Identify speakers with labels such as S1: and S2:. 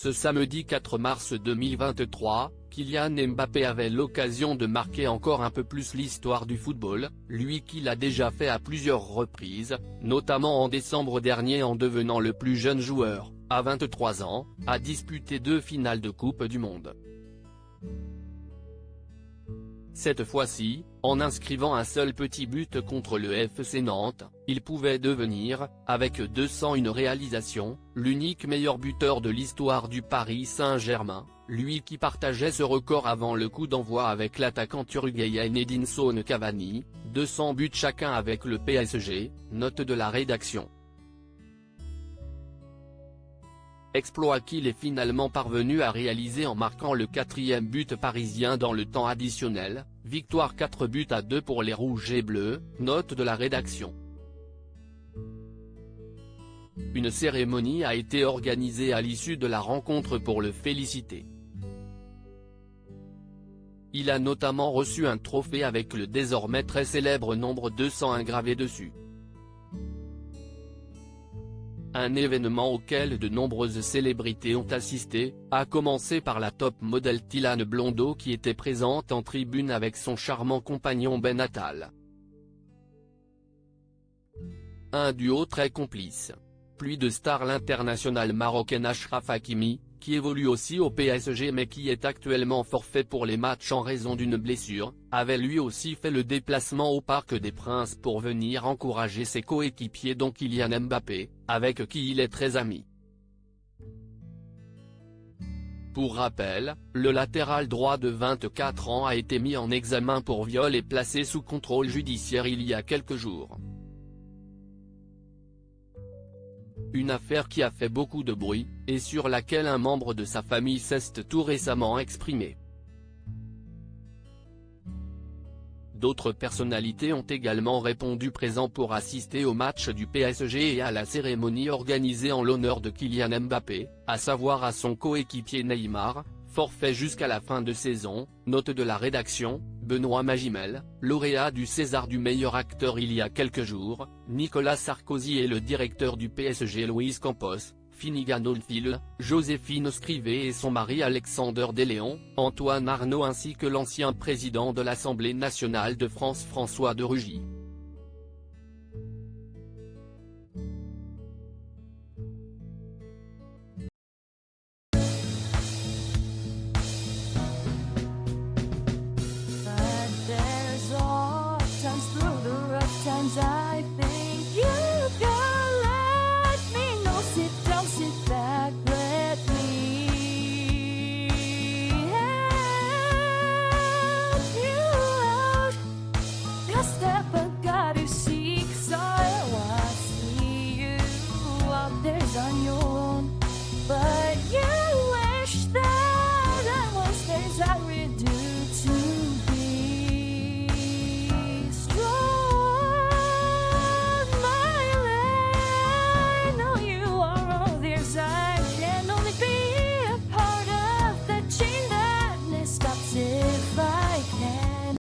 S1: Ce samedi 4 mars 2023, Kylian Mbappé avait l'occasion de marquer encore un peu plus l'histoire du football, lui qui l'a déjà fait à plusieurs reprises, notamment en décembre dernier en devenant le plus jeune joueur, à 23 ans, à disputer 2 finales de Coupe du Monde. Cette fois-ci, en inscrivant un seul petit but contre le FC Nantes, il pouvait devenir, avec 201 réalisations, l'unique meilleur buteur de l'histoire du Paris Saint-Germain, lui qui partageait ce record avant le coup d'envoi avec l'attaquant uruguayen Edinson Cavani, 200 buts chacun avec le PSG, note de la rédaction. Exploit qu'il est finalement parvenu à réaliser en marquant le 4e but parisien dans le temps additionnel, victoire 4-2 pour les Rouges et Bleus, note de la rédaction. Une cérémonie a été organisée à l'issue de la rencontre pour le féliciter. Il a notamment reçu un trophée avec le désormais très célèbre nombre 201 gravé dessus. Un événement auquel de nombreuses célébrités ont assisté, à commencer par la top modèle Tillane Blondeau qui était présente en tribune avec son charmant compagnon Ben Attal. Un duo très complice. Pluie de stars. L'international marocain Achraf Hakimi, qui évolue aussi au PSG mais qui est actuellement forfait pour les matchs en raison d'une blessure, avait lui aussi fait le déplacement au Parc des Princes pour venir encourager ses coéquipiers dont Kylian Mbappé, avec qui il est très ami. Pour rappel, le latéral droit de 24 ans a été mis en examen pour viol et placé sous contrôle judiciaire il y a quelques jours. Une affaire qui a fait beaucoup de bruit, et sur laquelle un membre de sa famille s'est tout récemment exprimé. D'autres personnalités ont également répondu présents pour assister au match du PSG et à la cérémonie organisée en l'honneur de Kylian Mbappé, à savoir à son coéquipier Neymar, forfait jusqu'à la fin de saison, note de la rédaction, Benoît Magimel, lauréat du César du meilleur acteur il y a quelques jours, Nicolas Sarkozy et le directeur du PSG Luis Campos, Finnegan Oldfield, Joséphine Scrivet et son mari Alexander Desléon, Antoine Arnaud ainsi que l'ancien président de l'Assemblée nationale de France François de Rugy.